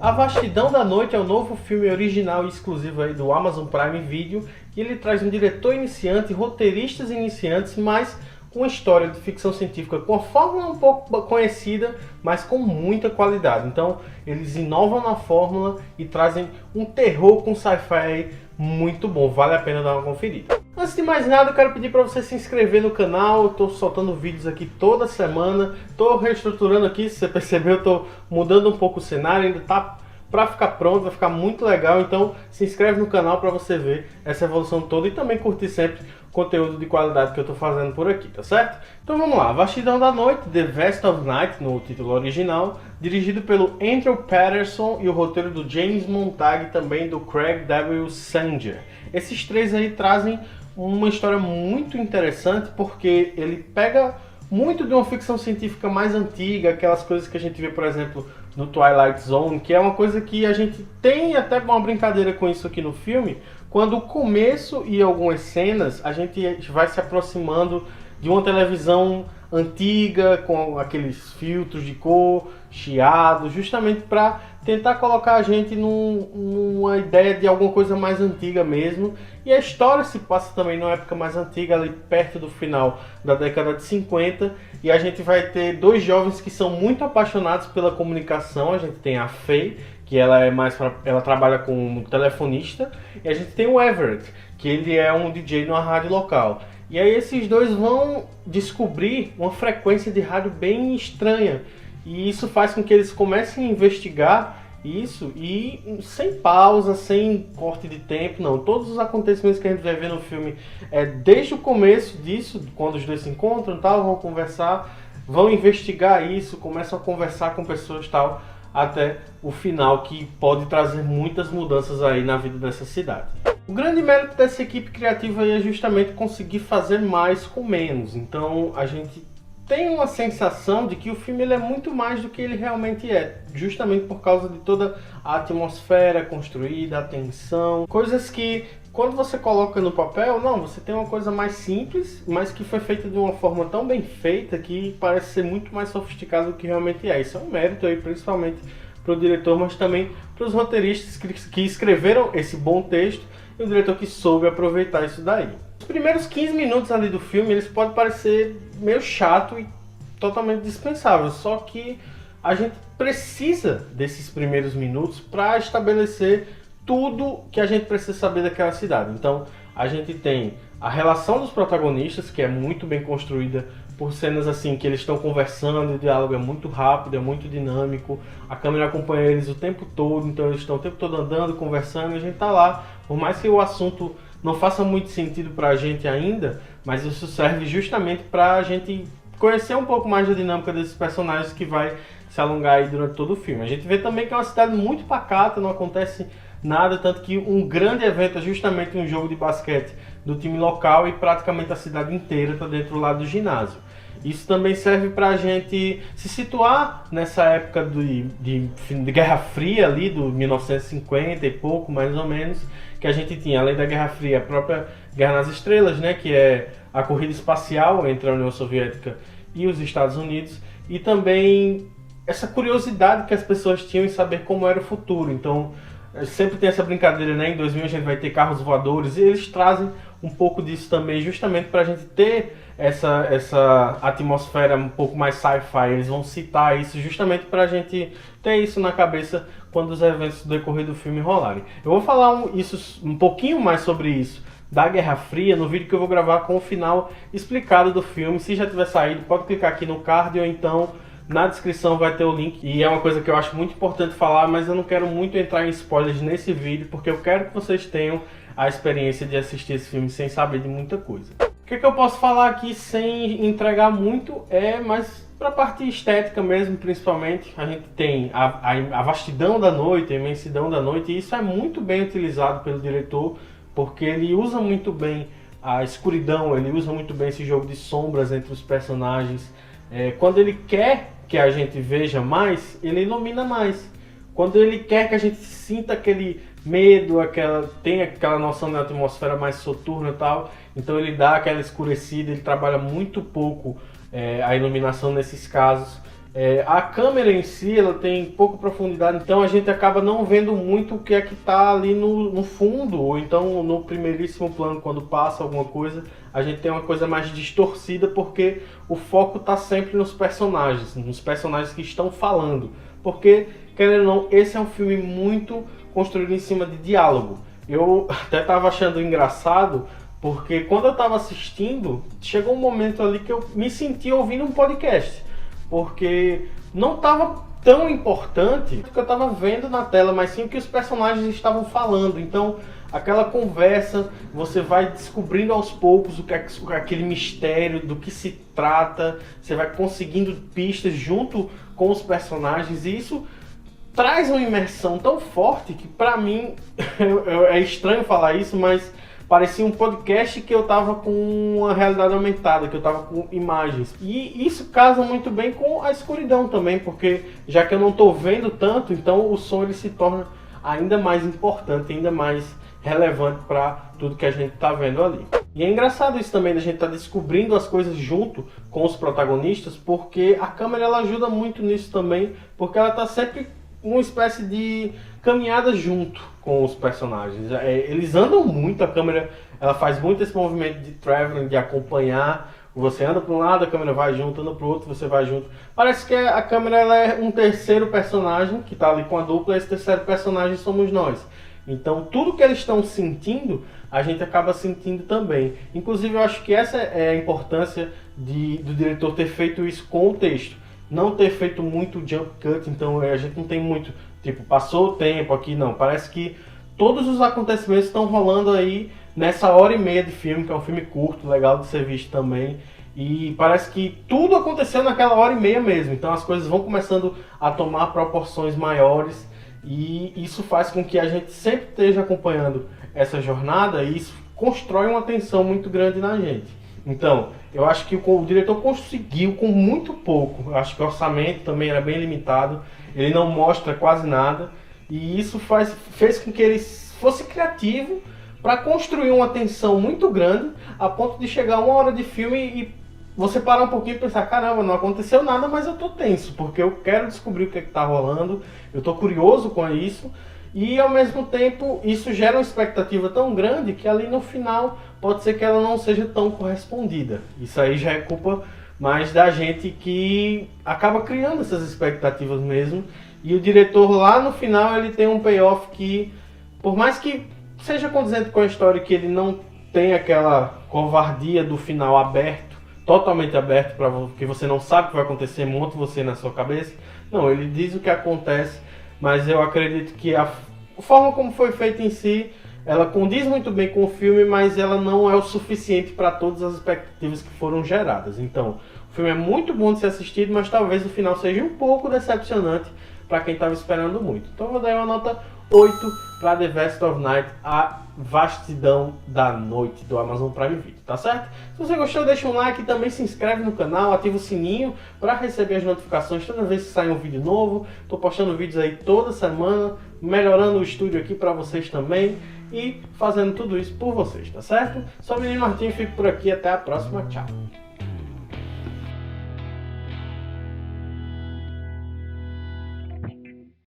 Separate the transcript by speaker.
Speaker 1: A Vastidão da Noite é o novo filme original e exclusivo aí do Amazon Prime Video, e ele traz um diretor iniciante, roteiristas iniciantes, mas com uma história de ficção científica com a fórmula um pouco conhecida, mas com muita qualidade. Então eles inovam na fórmula e trazem um terror com sci-fi muito bom, vale a pena dar uma conferida. Antes de mais nada, eu quero pedir para você se inscrever no canal. Eu estou soltando vídeos aqui toda semana, estou reestruturando aqui, se você percebeu, eu estou mudando um pouco o cenário, ainda está para ficar pronto, vai ficar muito legal. Então se inscreve no canal para você ver essa evolução toda e também curtir sempre o conteúdo de qualidade que eu estou fazendo por aqui, tá certo? Então vamos lá, Vastidão da Noite, The Vast of Night, no título original, dirigido pelo Andrew Patterson e o roteiro do James Montag e também do Craig W. Sanger. Esses três aí trazem uma história muito interessante porque ele pega muito de uma ficção científica mais antiga, aquelas coisas que a gente vê, por exemplo, no Twilight Zone, que é uma coisa que a gente tem até uma brincadeira com isso aqui no filme, quando o começo e algumas cenas a gente vai se aproximando de uma televisão antiga, com aqueles filtros de cor, chiado, justamente para tentar colocar a gente numa ideia de alguma coisa mais antiga mesmo. E a história se passa também numa época mais antiga, ali perto do final da década de 50, e a gente vai ter dois jovens que são muito apaixonados pela comunicação. A gente tem a Faye, que ela trabalha como telefonista, e a gente tem o Everett, que ele é um DJ numa rádio local. E aí esses dois vão descobrir uma frequência de rádio bem estranha, e isso faz com que eles comecem a investigar isso, e sem pausa, sem corte de tempo, não. Todos os acontecimentos que a gente vai ver no filme desde o começo disso, quando os dois se encontram, tal, vão conversar, vão investigar isso, começam a conversar com pessoas, tal, até o final, que pode trazer muitas mudanças aí na vida dessa cidade. O grande mérito dessa equipe criativa aí é justamente conseguir fazer mais com menos. Então a gente tem uma sensação de que o filme ele é muito mais do que ele realmente é, justamente por causa de toda a atmosfera construída, a tensão, coisas que quando você coloca no papel, não, você tem uma coisa mais simples, mas que foi feita de uma forma tão bem feita que parece ser muito mais sofisticado do que realmente é. Isso é um mérito aí, principalmente para o diretor, mas também para os roteiristas que escreveram esse bom texto e o diretor que soube aproveitar isso daí. Os primeiros 15 minutos ali do filme, eles podem parecer meio chato e totalmente dispensável, só que a gente precisa desses primeiros minutos para estabelecer tudo que a gente precisa saber daquela cidade. Então a gente tem a relação dos protagonistas, que é muito bem construída por cenas assim que eles estão conversando, o diálogo é muito rápido, é muito dinâmico, a câmera acompanha eles o tempo todo, então eles estão o tempo todo andando, conversando, e a gente tá lá, por mais que o assunto não faça muito sentido pra gente ainda, mas isso serve justamente pra gente conhecer um pouco mais da dinâmica desses personagens, que vai se alongar aí durante todo o filme. A gente vê também que é uma cidade muito pacata, não acontece nada, tanto que um grande evento é justamente um jogo de basquete do time local e praticamente a cidade inteira está dentro do lado do ginásio. Isso também serve para a gente se situar nessa época de Guerra Fria ali, do 1950 e pouco, mais ou menos, que a gente tinha, além da Guerra Fria, a própria Guerra nas Estrelas, né, que é a corrida espacial entre a União Soviética e os Estados Unidos, e também essa curiosidade que as pessoas tinham em saber como era o futuro. Então sempre tem essa brincadeira, né? Em 2000 a gente vai ter carros voadores, e eles trazem um pouco disso também, justamente para a gente ter essa atmosfera um pouco mais sci-fi. Eles vão citar isso justamente para a gente ter isso na cabeça quando os eventos do decorrer do filme rolarem. Eu vou falar um pouquinho mais sobre isso da Guerra Fria no vídeo que eu vou gravar com o final explicado do filme. Se já tiver saído, pode clicar aqui no card, ou então na descrição vai ter o link. E é uma coisa que eu acho muito importante falar, mas eu não quero muito entrar em spoilers nesse vídeo, porque eu quero que vocês tenham a experiência de assistir esse filme sem saber de muita coisa. O que eu posso falar aqui sem entregar muito mas para a parte estética mesmo, principalmente, a gente tem a vastidão da noite, a imensidão da noite, e isso é muito bem utilizado pelo diretor, porque ele usa muito bem a escuridão, ele usa muito bem esse jogo de sombras entre os personagens. Quando ele quer que a gente veja mais, ele ilumina mais. Quando ele quer que a gente sinta aquele medo, tenha aquela noção da atmosfera mais soturna e tal, então ele dá aquela escurecida, ele trabalha muito pouco a iluminação nesses casos. A câmera em si, ela tem pouca profundidade, então a gente acaba não vendo muito o que é que está ali no fundo, ou então no primeiríssimo plano, quando passa alguma coisa, a gente tem uma coisa mais distorcida, porque o foco está sempre nos personagens que estão falando, porque, querendo ou não, esse é um filme muito construído em cima de diálogo. Eu até estava achando engraçado, porque quando eu estava assistindo, chegou um momento ali que eu me senti ouvindo um podcast, porque não estava tão importante o que eu estava vendo na tela, mas sim o que os personagens estavam falando. Então, aquela conversa, você vai descobrindo aos poucos o que é aquele mistério, do que se trata, você vai conseguindo pistas junto com os personagens, e isso traz uma imersão tão forte que, pra mim, é estranho falar isso, mas parecia um podcast que eu tava com uma realidade aumentada, que eu tava com imagens. E isso casa muito bem com a escuridão também, porque já que eu não tô vendo tanto, então o som ele se torna ainda mais importante, ainda mais relevante para tudo que a gente tá vendo ali. E é engraçado isso também, da gente tá descobrindo as coisas junto com os protagonistas, porque a câmera ela ajuda muito nisso também, porque ela tá sempre uma espécie de caminhada junto com os personagens. Eles andam muito, a câmera ela faz muito esse movimento de traveling, de acompanhar. Você anda para um lado, a câmera vai junto, anda para o outro, você vai junto. Parece que a câmera ela é um terceiro personagem que está ali com a dupla, e esse terceiro personagem somos nós. Então tudo que eles estão sentindo, a gente acaba sentindo também. Inclusive eu acho que essa é a importância do diretor ter feito isso com o texto. Não ter feito muito jump cut, então a gente não tem muito, tipo, passou o tempo aqui, não. Parece que todos os acontecimentos estão rolando aí nessa hora e meia de filme, que é um filme curto, legal de ser visto também. E parece que tudo aconteceu naquela hora e meia mesmo, então as coisas vão começando a tomar proporções maiores. E isso faz com que a gente sempre esteja acompanhando essa jornada, e isso constrói uma tensão muito grande na gente. Então, eu acho que o diretor conseguiu com muito pouco. Eu acho que o orçamento também era bem limitado, ele não mostra quase nada, e isso fez com que ele fosse criativo para construir uma tensão muito grande, a ponto de chegar uma hora de filme e você parar um pouquinho e pensar, caramba, não aconteceu nada, mas eu tô tenso, porque eu quero descobrir o que tá rolando, eu tô curioso com isso, e ao mesmo tempo isso gera uma expectativa tão grande que ali no final pode ser que ela não seja tão correspondida. Isso aí já é culpa mais da gente que acaba criando essas expectativas mesmo, e o diretor lá no final ele tem um payoff que, por mais que seja condizente com a história, que ele não tem aquela covardia do final aberto, totalmente aberto, para que você não sabe o que vai acontecer, monta você na sua cabeça. Não, ele diz o que acontece, mas eu acredito que a forma como foi feita em si, ela condiz muito bem com o filme, mas ela não é o suficiente para todas as expectativas que foram geradas. Então, o filme é muito bom de ser assistido, mas talvez o final seja um pouco decepcionante para quem estava esperando muito. Então eu vou dar uma nota 8 para The Vast of Night, a vastidão da noite, do Amazon Prime Video, tá certo? Se você gostou, deixa um like e também se inscreve no canal, ativa o sininho para receber as notificações toda vez que sair um vídeo novo. Tô postando vídeos aí toda semana, melhorando o estúdio aqui para vocês também e fazendo tudo isso por vocês, tá certo? Sou o Menino Martinho, fico por aqui, até a próxima, tchau!